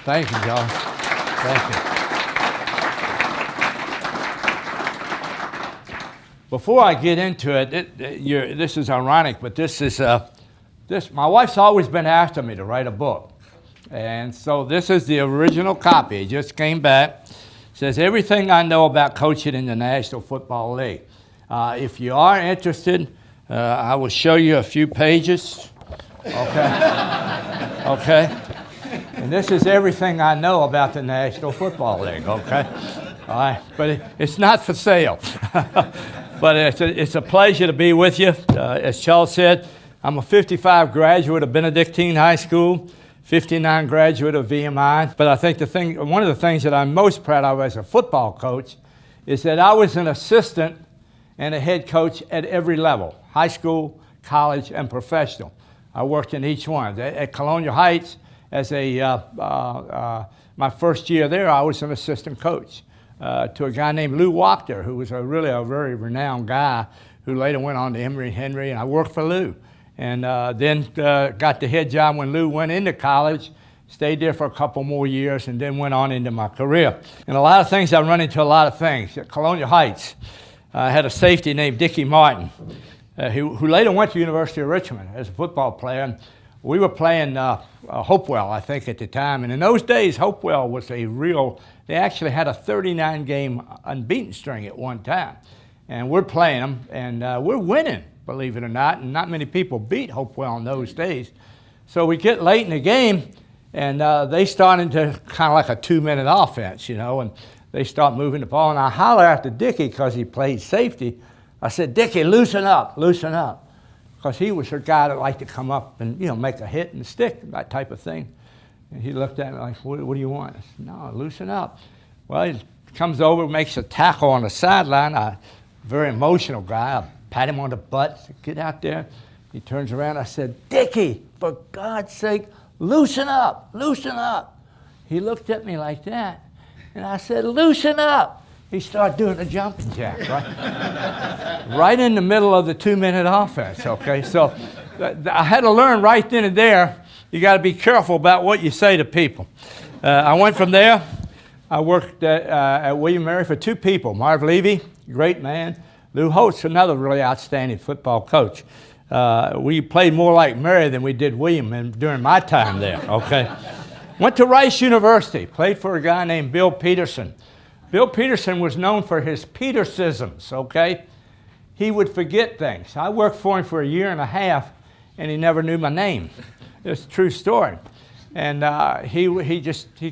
Thank you, John. Thank you. Before I get into it, this is ironic, but my wife's always been after me to write a book. And so this is the original copy. It just came back. It says, Everything I Know About Coaching in the National Football League. If you are interested, I will show you a few pages. Okay? Okay? And this is everything I know about the National Football League, okay? All right, but it's not for sale. But it's a pleasure to be with you. As Charles said, I'm a 55 graduate of Benedictine High School, 59 graduate of VMI. But I think one of the things that I'm most proud of as a football coach is that I was an assistant and a head coach at every level, high school, college, and professional. I worked in each one. At Colonial Heights, as my first year there, I was an assistant coach to a guy named Lou Wachter, who was really a very renowned guy who later went on to Emory Henry, and I worked for Lou. And then got the head job when Lou went into college, stayed there for a couple more years, and then went on into my career. And a lot of things, I run into a lot of things. At Colonial Heights, I had a safety named Dickie Martin, who later went to University of Richmond as a football player. And we were playing Hopewell, I think, at the time. And in those days, Hopewell was they actually had a 39-game unbeaten string at one time. And we're playing them, and we're winning, believe it or not. And not many people beat Hopewell in those days. So we get late in the game, and they start into kind of like a 2-minute offense, and they start moving the ball. And I holler after Dickie because he played safety. I said, Dickie, loosen up, loosen up. Because he was a guy that liked to come up and, make a hit and stick, that type of thing. And he looked at me like, what do you want? I said, no, loosen up. Well, he comes over, makes a tackle on the sideline. A very emotional guy. I pat him on the butt, said, get out there. He turns around. I said, Dickie, for God's sake, loosen up, loosen up. He looked at me like that. And I said, loosen up. He started doing a jumping jack, right? Right in the middle of the 2-minute offense, okay? So I had to learn right then and there, you got to be careful about what you say to people. I went from there. I worked at William Mary for 2 people, Marv Levy, great man, Lou Holtz, another really outstanding football coach. We played more like Mary than we did William during my time there, okay? Went to Rice University, played for a guy named Bill Peterson. Bill Peterson was known for his Petersisms, okay? He would forget things. I worked for him for a year and a half, and he never knew my name. It's a true story. And he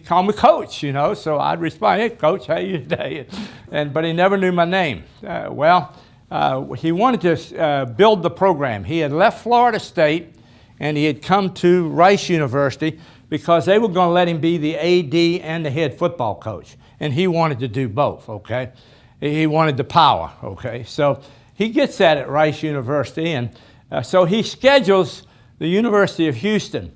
called me Coach, so I'd respond, hey, Coach, how you today? But he never knew my name. He wanted to build the program. He had left Florida State, and he had come to Rice University because they were going to let him be the AD and the head football coach. And he wanted to do both, okay? He wanted the power, okay? So he gets that at Rice University, and so he schedules the University of Houston.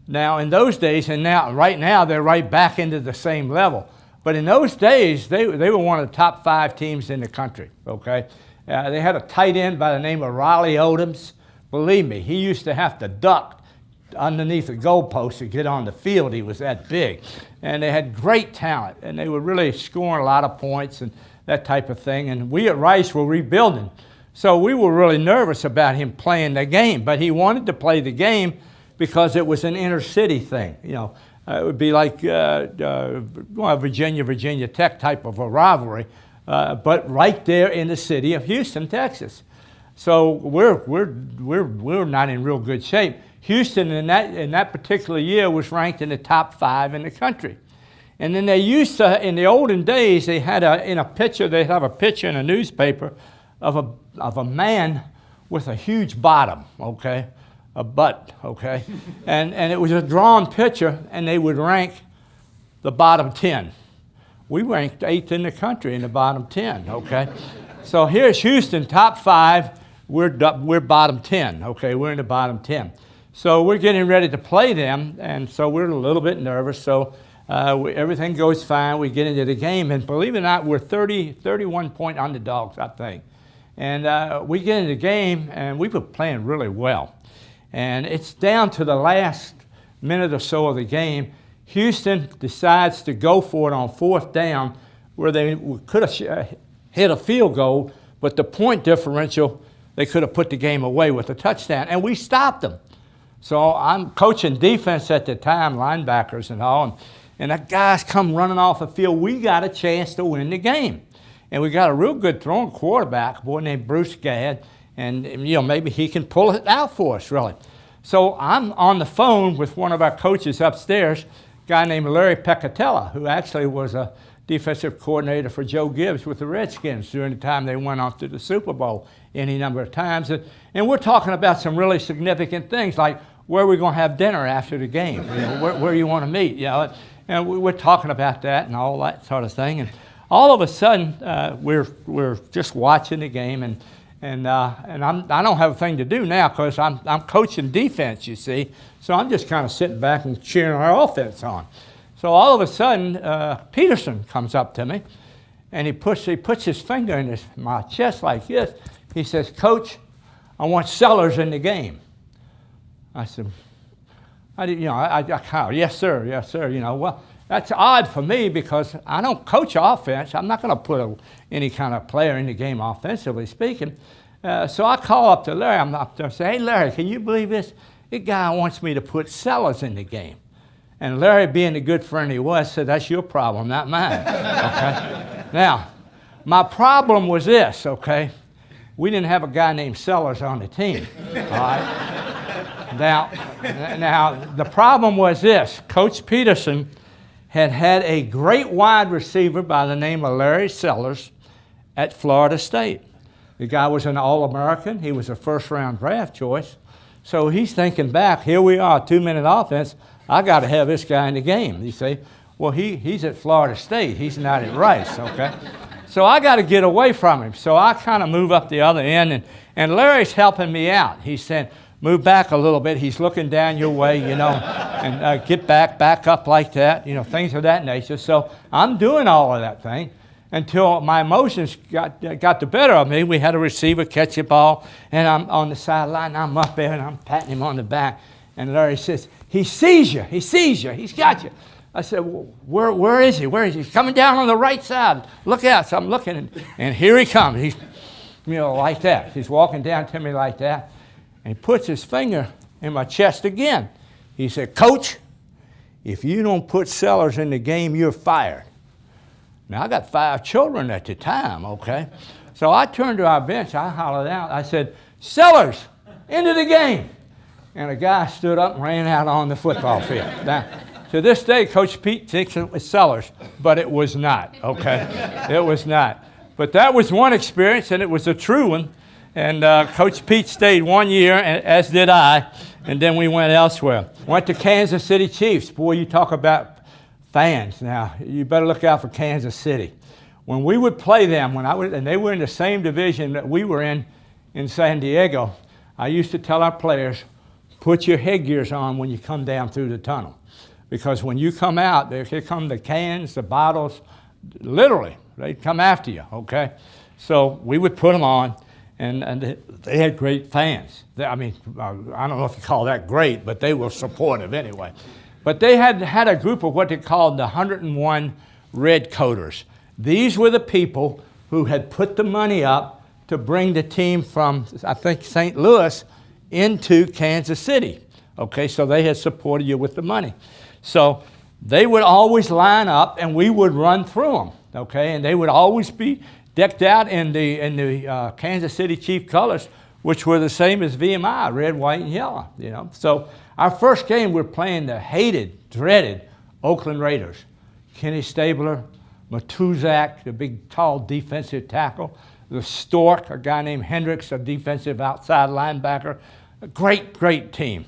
Now, in those days, and right now, they're right back into the same level. But in those days, they were one of the top 5 teams in the country, okay? They had a tight end by the name of Riley Odoms. Believe me, he used to have to duck underneath the goalpost to get on the field. He was that big. And they had great talent, and they were really scoring a lot of points and that type of thing. And we at Rice were rebuilding. So we were really nervous about him playing the game, but he wanted to play the game because it was an inner city thing. It would be like Virginia Tech type of a rivalry, but right there in the city of Houston, Texas. So we're not in real good shape. Houston in that particular year was ranked in the top 5 in the country. And then they used to, in the olden days, they had they'd have a picture in a newspaper of a man with a huge bottom, okay? A butt, okay? and it was a drawn picture, and they would rank the bottom 10. We ranked 8th in the country in the bottom 10, okay? So here's Houston, top 5, we're bottom 10, okay? We're in the bottom 10. So we're getting ready to play them, and so we're a little bit nervous. So everything goes fine. We get into the game, and believe it or not, we're 31-point underdogs, I think. And we get into the game, and we were playing really well. And it's down to the last minute or so of the game. Houston decides to go for it on 4th down where they could have hit a field goal, but the point differential, they could have put the game away with a touchdown, and we stopped them. So I'm coaching defense at the time, linebackers and all, and that guy's come running off the field. We got a chance to win the game. And we got a real good throwing quarterback, a boy named Bruce Gadd, and maybe he can pull it out for us, really. So I'm on the phone with one of our coaches upstairs, a guy named Larry Peccatella, who actually was a defensive coordinator for Joe Gibbs with the Redskins during the time they went off to the Super Bowl any number of times. And we're talking about some really significant things, like where we're going to have dinner after the game, where you want to meet, and we're talking about that and all that sort of thing. And all of a sudden, we're just watching the game, and I don't have a thing to do now because I'm coaching defense, you see. So I'm just kind of sitting back and cheering our offense on. So all of a sudden, Peterson comes up to me, and he puts his finger in my chest like this. He says, "Coach, I want Sellers in the game." I said, yes, sir. Well, that's odd for me because I don't coach offense. I'm not going to put any kind of player in the game offensively speaking. So I call up to Larry. I'm up there and say, "Hey, Larry, can you believe this? This guy wants me to put Sellers in the game." And Larry, being the good friend he was, said, "That's your problem, not mine." Okay? Now, my problem was this, okay? We didn't have a guy named Sellers on the team, all right? Now, the problem was this. Coach Peterson had a great wide receiver by the name of Larry Sellers at Florida State. The guy was an All-American. He was a first-round draft choice. So he's thinking back, here we are, 2-minute offense. I got to have this guy in the game. You say, well, he's at Florida State. He's not at Rice, okay? So I got to get away from him. So I kind of move up the other end, and Larry's helping me out. He's saying, "Move back a little bit." He's looking down your way, and get back up like that, things of that nature. So I'm doing all of that thing until my emotions got the better of me. We had a receiver catch the ball, and I'm on the sideline. I'm up there, and I'm patting him on the back. And Larry says, "He sees you. He's got you." I said, "Well, where is he? Where is he?" "He's coming down on the right side. Look out." So I'm looking, and here he comes. He's, like that. He's walking down to me like that. And he puts his finger in my chest again. He said, "Coach, if you don't put Sellers in the game, you're fired." Now, I got 5 children at the time, okay? So I turned to our bench. I hollered out. I said, "Sellers, into the game." And a guy stood up and ran out on the football field. Now, to this day, Coach Pete thinks it was Sellers, but it was not, okay? It was not. But that was one experience, and it was a true one. And Coach Pete stayed 1 year, as did I, and then we went elsewhere. Went to Kansas City Chiefs. Boy, you talk about fans. Now, you better look out for Kansas City. When we would play them, and they were in the same division that we were in San Diego, I used to tell our players, put your headgears on when you come down through the tunnel. Because when you come out, here come the cans, the bottles, literally, they'd come after you, okay? So we would put them on. And they had great fans. I don't know if you call that great, but they were supportive anyway. But they had a group of what they called the 101 Red Coaters. These were the people who had put the money up to bring the team from, I think, St. Louis into Kansas City. Okay, so they had supported you with the money. So they would always line up, and we would run through them. Okay, and they would always be decked out in the Kansas City Chief colors, which were the same as VMI, red, white, and yellow. So our first game, we're playing the hated, dreaded Oakland Raiders. Kenny Stabler, Matuzak, the big, tall defensive tackle, the Stork, a guy named Hendricks, a defensive outside linebacker. A great team.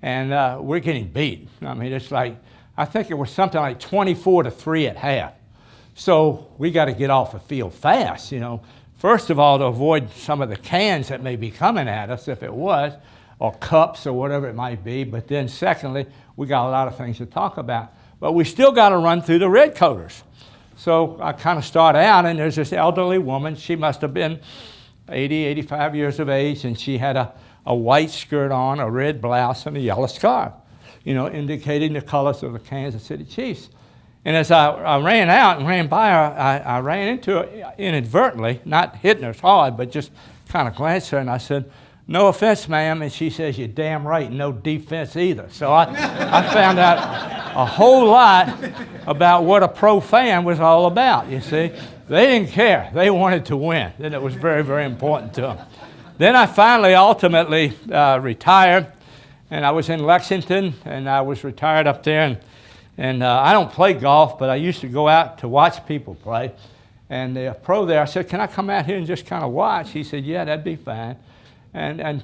And we're getting beat. It's like, I think it was something like 24-3 at half. So we got to get off the field fast, First of all, to avoid some of the cans that may be coming at us, if it was, or cups or whatever it might be. But then secondly, we got a lot of things to talk about. But we still got to run through the Red Coaters. So I kind of start out, and there's this elderly woman. She must have been 80, 85 years of age, and she had a white skirt on, a red blouse, and a yellow scarf. indicating the colors of the Kansas City Chiefs. And as I ran out and ran by her, I ran into her inadvertently, not hitting her hard, but just kind of glanced at her, and I said, "No offense, ma'am." And she says, "You're damn right, no defense either." So I found out a whole lot about what a pro fan was all about, you see. They didn't care. They wanted to win, and it was very, very important to them. Then I finally, ultimately retired, and I was in Lexington, and I was retired up there, and I don't play golf, but I used to go out to watch people play. And the pro there, I said, "Can I come out here and just kind of watch?" He said, "Yeah, that'd be fine." And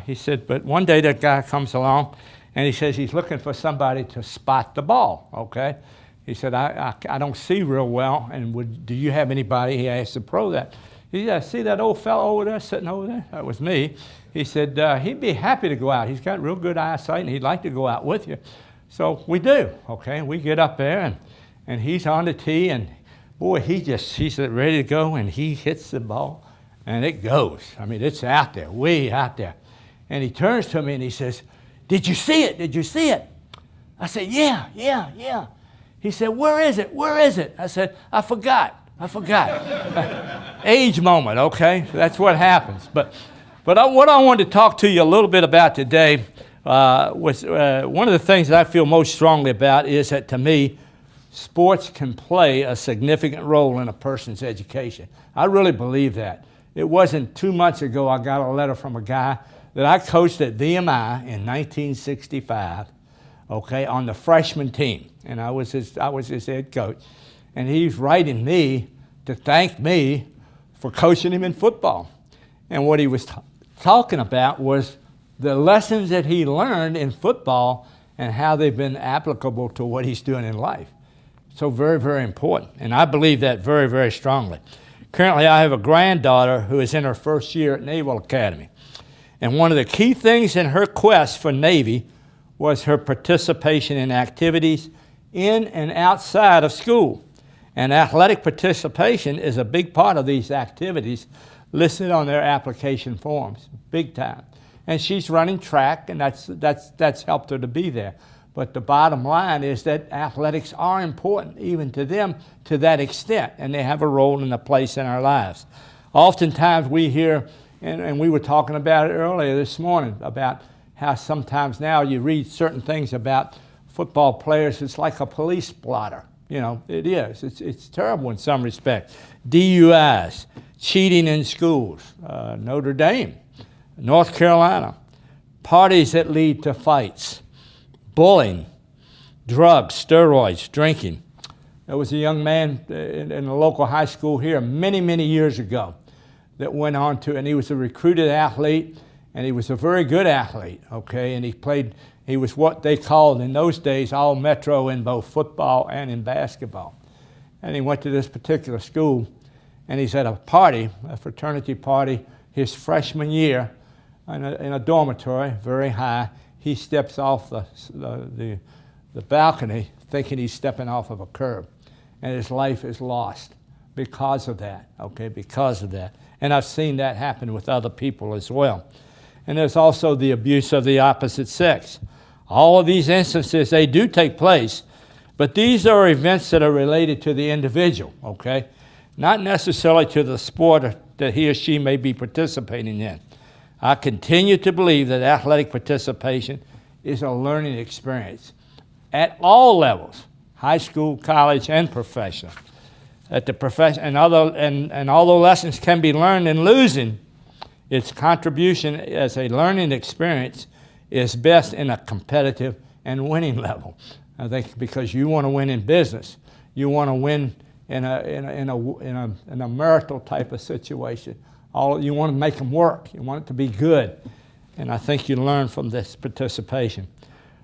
he said, but one day that guy comes along, and he says he's looking for somebody to spot the ball, okay? He said, I don't see real well, and do you have anybody? He asked the pro that. He said, "See that old fellow over there, sitting over there?" That was me. He said, he'd be happy to go out. He's got real good eyesight, and he'd like to go out with you. So we do, okay? We get up there, and he's on the tee, and boy, he's ready to go, and he hits the ball, and it goes. I mean, it's out there, way out there. And he turns to me, and he says, "Did you see it? Did you see it?" I said, Yeah. He said, "Where is it? Where is it?" I said, I forgot. Age moment, okay? That's what happens. But what I wanted to talk to you a little bit about today was one of the things that I feel most strongly about is that, to me, sports can play a significant role in a person's education. I really believe that. It wasn't 2 months ago I got a letter from a guy that I coached at VMI in 1965, okay, on the freshman team. And I was his head coach. And he's writing me to thank me for coaching him in football. And what he was talking about was the lessons that he learned in football and how they've been applicable to what he's doing in life. So very, very important. And I believe that very, very strongly. Currently, I have a granddaughter who is in her first year at Naval Academy. And one of the key things in her quest for Navy was her participation in activities in and outside of school. And athletic participation is a big part of these activities listed on their application forms, big time. And she's running track, and that's helped her to be there. But the bottom line is that athletics are important even to them to that extent, and they have a role and a place in our lives. Oftentimes we hear, and we were talking about it earlier this morning, about how sometimes now you read certain things about football players, it's like a police blotter. It is. It's terrible in some respects. DUIs, cheating in schools, Notre Dame, North Carolina, parties that lead to fights, bullying, drugs, steroids, drinking. There was a young man in a local high school here many, many years ago that went on to, and he was a recruited athlete, and he was a very good athlete, okay? And he was what they called in those days all Metro in both football and in basketball. And he went to this particular school, and he's at a party, a fraternity party, his freshman year in a dormitory, very high. He steps off the balcony thinking he's stepping off of a curb, and his life is lost because of that, okay, because of that. And I've seen that happen with other people as well. And there's also the abuse of the opposite sex. All of these instances, they do take place, but these are events that are related to the individual, okay? Not necessarily to the sport that he or she may be participating in. I continue to believe that athletic participation is a learning experience at all levels, high school, college, and professional. And although lessons can be learned in losing, its contribution as a learning experience is best in a competitive and winning level. I think because you want to win in business, you want to win in a marital type of situation. You want to make them work. You want it to be good. And I think you learn from this participation.